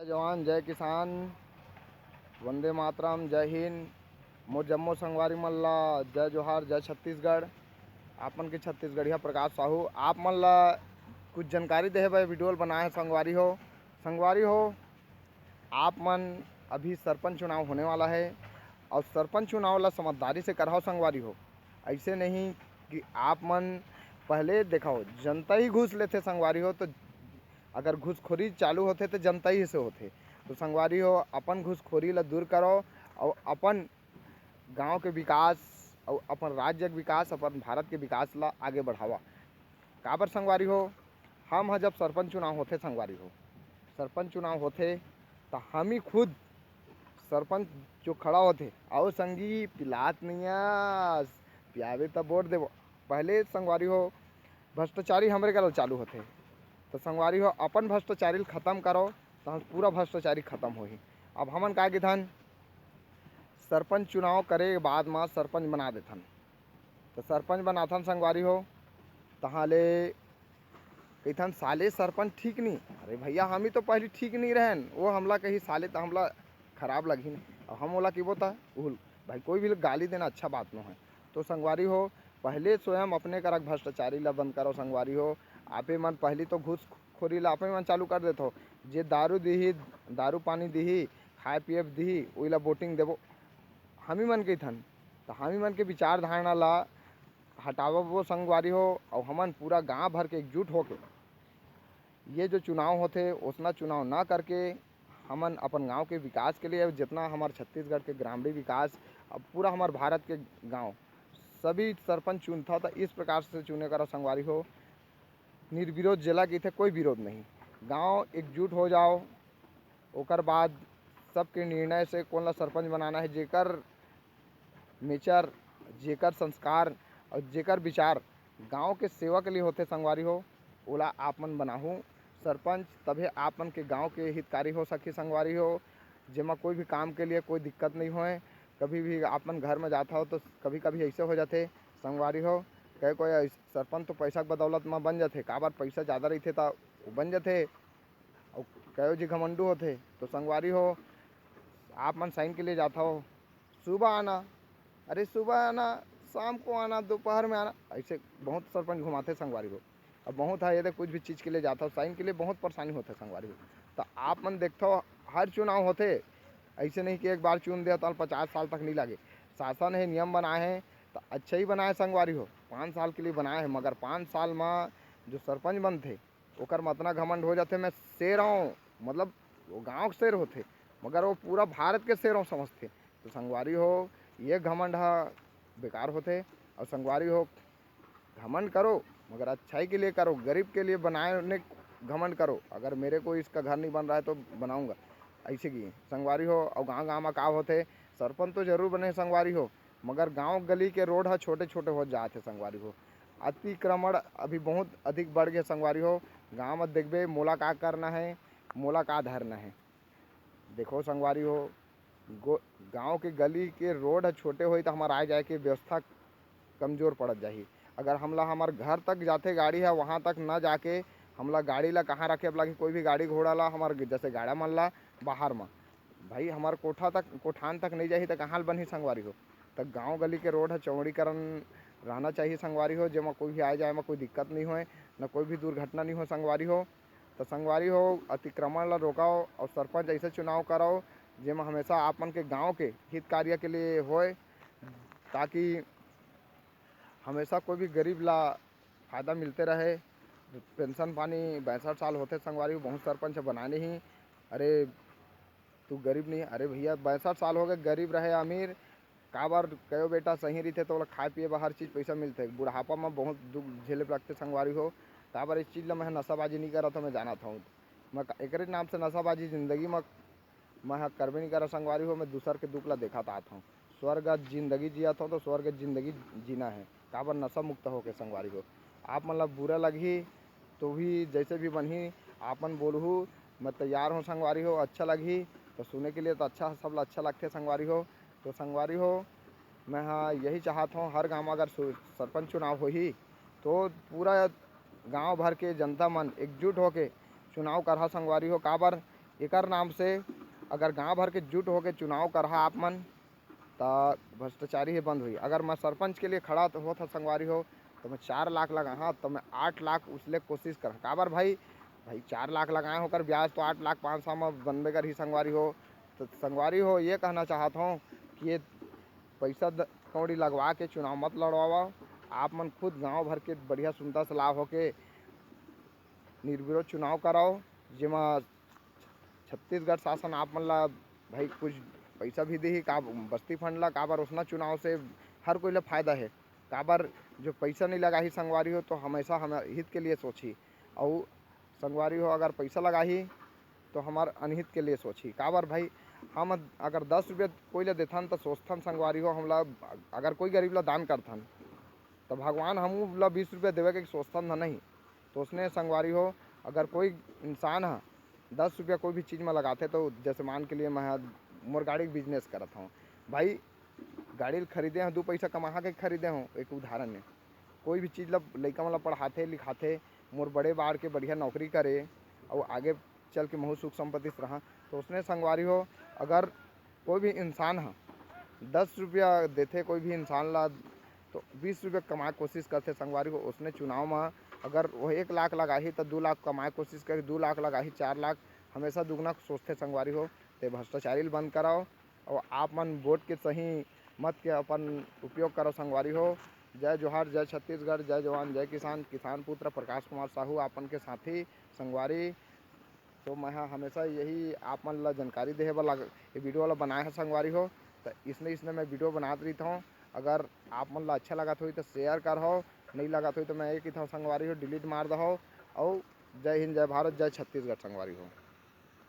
जय जवान जय किसान, वंदे मातरम, जय हिंद। मोर जम्मो संगवारी मन ला जय जोहार, जय छत्तीसगढ़। आपन के छत्तीसगढ़िया प्रकाश साहू आप मन ला कुछ जानकारी देहे बर वीडियो बनाए हैं। संगवारी हो आप मन अभी सरपंच चुनाव होने वाला है और सरपंच चुनाव ला समझदारी से कराओ संगवारी हो। ऐसे नहीं कि आप मन पहले देखाओ जनता ही घूस लेते संगवारी हो, तो अगर घूसखोरी चालू होते तो जनता ही से होते। तो संगवारी हो अपन घूसखोरी ला दूर करो और अपन गांव के विकास और अपन राज्य के विकास, अपन भारत के विकास ला आगे बढ़ावा। काबर संगवारी हो, हम जब सरपंच चुनाव होते संगवारी हो, सरपंच चुनाव होते तो हम ही खुद सरपंच जो खड़ा होते और संगी पिलात नहीं पियावे तब वोट देवो। पहले संगवारी हो भ्रष्टाचारी हमरे गल चालू होते, तो संगवारी हो अपन भ्रष्टाचारी खत्म करो तो पूरा भ्रष्टाचारी खत्म होही। अब हमन का गिधन सरपंच चुनाव करे के बाद में सरपंच बना देथन, तो सरपंच बनाथन संगवारी हो तहाँ ले कहीथन साले सरपंच ठीक नहीं। अरे भैया हम ही तो पहले ठीक नहीं रहन, वो हमला कही साले तो हमला खराब लगी नहीं और हम ओला की बोता उहुल भाई कोई भी गाली देना अच्छा बात न है। तो संगवारी हो पहले स्वयं अपने करक भ्रष्टाचारी ला बंद करो संगवारी हो। आपे मन पहली तो घूसखोरी ला आपे मन चालू कर देथो। जे दारू दीही, दारू पानी दीही, खाए पिए दीही, वही ला वोटिंग देवो हमी मन के थन। तो हमी मन के विचार धारणा ला हटावो वो संगवारी हो और हमन पूरा गांव भर के एकजुट होके ये जो चुनाव होते उसना चुनाव ना करके हमन अपन गांव के विकास के लिए, जितना हमारे छत्तीसगढ़ के ग्रामीण विकास, अब पूरा हमारे भारत के गांव सभी सरपंच चुनता था इस प्रकार से चुने करो संगवारी हो। निर्विरोध जिला की थे कोई विरोध नहीं, गांव एकजुट हो जाओ। ओकर बाद सबके निर्णय से कौन ला सरपंच बनाना है, जेकर नेचर, जेकर संस्कार और जेकर विचार गांव के सेवा के लिए होते संगवारी हो, ओला आप मन बनाहूँ सरपंच। तभी आप मन के गांव के हितकारी हो सके संगवारी हो, जेमा कोई भी काम के लिए कोई दिक्कत नहीं होए। कभी भी आप मन घर में जाता हो तो कभी कभी ऐसे हो जाते संगवारी हो, कहे कोई सरपंच तो पैसा के बदौलत में बन जाते, काबर पैसा ज़्यादा रहते तो वो बन जाते और कहो जी घमंडू होते। तो संगवारी हो आप मन साइन के लिए जाता हो, सुबह आना, अरे सुबह आना, शाम को आना, दोपहर में आना, ऐसे बहुत सरपंच घुमाते संगवारी हो। अब बहुत है ये कुछ भी चीज़ के लिए जाता हो साइन के लिए बहुत परेशानी होता है संगवारी हो। तो आप मन देखते हो हर चुनाव होते ऐसे नहीं कि एक बार चुन दिया तो 50 साल तक नहीं लगे। शासन है, नियम बनाए हैं तो अच्छा ही बनाए संगवारी हो, 5 साल के लिए बनाए हैं। मगर 5 साल में जो सरपंच बनते ओकर में इतना घमंड हो जाते, मैं शेर हूँ, मतलब वो गाँव के शेर होते मगर वो पूरा भारत के शेरों समझते। तो संगवारी हो ये घमंड बेकार होते। और संगवारी हो घमंड करो मगर अच्छाई के लिए करो, गरीब के लिए बनाने घमंड करो। अगर मेरे को इसका घर नहीं बन रहा है तो बनाऊंगा, ऐसे की संगवारी हो। और गांव गांव में का होते सरपंच तो जरूर बने संगवारी हो, मगर गांव गली के रोड है छोटे छोटे हो जाते संगवारी हो। अतिक्रमण अभी बहुत अधिक बढ़ गए संगवारी हो। गाँव में देखबे मोला का करना है, मोला का धरना है। देखो संगवारी हो गांव के गली के रोड छोटे हो तो हमारा आए जाए के व्यवस्था कमज़ोर पड़ जाही। अगर हमला हमारे घर तक जाते गाड़ी है वहाँ तक ना जाके हमला गाड़ी ला कहाँ रखे लगे, कोई भी गाड़ी घोड़ा ला हमारे जैसे गाड़ा मन ला बाहर में भाई हमारे कोठान तक नहीं जाही तो कहाँ बनी संगवारी हो। तो गांव गली के रोड है चौड़ीकरण रहना चाहिए संगवारी हो, जेमा कोई भी आए जाए में कोई दिक्कत नहीं होए, न कोई भी दुर्घटना नहीं हो संगवारी हो। तो संगवारी हो अतिक्रमण ला रोकाओ और सरपंच ऐसे चुनाव कराओ जेमा हमेशा आप मन के गाँव के हित कार्य के लिए होए, ताकि हमेशा कोई भी गरीब ला फ़ायदा मिलते रहे। पेंशन पानी 62 साल होते संगवारी बहुत सरपंच बनाने ही। अरे तू गरीब नहीं, अरे भैया 62 साल हो गए, गरीब रहे अमीर काबर कहो बेटा सही रहते तो खाए पिए हर चीज़ पैसा मिलते। बुढ़ापा में बहुत दुख झेले लगते संगवारी हो, काबर इस चीज़ ला मैं नशाबाजी नहीं करा था, मैं जाना था मैं एक नाम से नशाबाजी ज़िंदगी में मैं करबे नहीं करा संगवारी हो। मैं दूसर के दुख ला देखा आता हूँ, स्वर्ग जिंदगी जिया था तो स्वर्ग जिंदगी जीना है, काबर नशा मुक्त होके संगवारी हो। आप मतलब बुरा लगी तो भी जैसे भी बनी आप मन बोलूँ मैं तैयार हूँ संगवारी हो। अच्छा लगी तो सुने के लिए तो अच्छा सब अच्छा लगते संगवारी हो। तो संगवारी हो मैं हाँ यही चाहता हूँ हर गाँव में अगर सरपंच चुनाव हो ही तो पूरा गांव भर के जनता मन एकजुट होके चुनाव करा संगवारी हो। काबर एकर नाम से अगर गांव भर के जुट होके चुनाव करहा आप मन तो भ्रष्टाचारी ही बंद हुई। अगर मैं सरपंच के लिए खड़ा तो होता संगवारी हो तो मैं 4 लाख लगाहा तो मैं 8 लाख उसले कोशिश कर काबर भाई 4 लाख लगाए होकर ब्याज तो 8 लाख 500 में बनबे कर ही संगवारी हो। तो संगवारी हो ये कहना चाहता हूँ कि ये पैसा कौड़ी लगवा के चुनाव मत लड़वाओ। आप मन खुद गांव भर के बढ़िया सुंदर से लाभ होके निर्विरोध चुनाव कराओ जेमा छत्तीसगढ़ शासन आप मन ला भाई कुछ पैसा भी दी का बस्ती फंड ला काबर उसना चुनाव से हर कोई ला फायदा है। काबर जो पैसा नहीं लगाही संगवारी हो तो हमेशा हम हित के लिए सोची और संगवारी हो अगर पैसा लगाही तो हमार अनहित के लिए सोची। काबर भाई हम अगर 10 रुपये कोई ले देथन तो सोचथन संगवारी हो हमला अगर कोई गरीब ला दान करथन तो भगवान हमू ला 20 रुपये देवे के सोचथन न नहीं। तो उसने संगवारी हो अगर कोई इंसान है 10 रुपया कोई भी चीज़ में लगाते तो जैसे मान के लिए मैं मोर गाड़ी बिजनेस करता हूँ भाई गाड़ी खरीदे हैं 2 पैसा कमा के खरीदे हूँ। एक उदाहरण है कोई भी चीज़ ला लइका मन ला पढ़ाते लिखाते मोर बड़े बाढ़ के बढ़िया नौकरी करे और आगे चल के महू सुख संपत्ति से रहा। तो उसने संगवारी हो अगर कोई भी इंसान है 10 रुपया देते कोई भी इंसान ला तो 20 रुपये कमाए कोशिश करते संगवारी हो। उसने चुनाव में अगर वो 1 लाख लगाही तो 2 लाख कमाए कोशिश करे 2 लाख लगाही 4 लाख हमेशा दुगना सोचते संगवारी हो। तो भ्रष्टाचारी बंद कराओ और आप मन वोट के सही मत के अपन उपयोग करो संगवारी हो। जय जोहार जय छत्तीसगढ़ जय जवान जय किसान। किसान पुत्र प्रकाश कुमार साहू आपन के साथी संगवारी। तो मैं हमेशा यही आप मन ला जानकारी देहे वाला ये वीडियो वाला बनाया है संगवारी हो। तो इसने मैं वीडियो बनात रही हूँ। अगर आप मन ला अच्छा लगा तो शेयर कर हो नहीं लगा तो मैं एक ही था संगवारी हो डिलीट मार दहो। और जय हिंद जय भारत जय छत्तीसगढ़ संगवारी हो।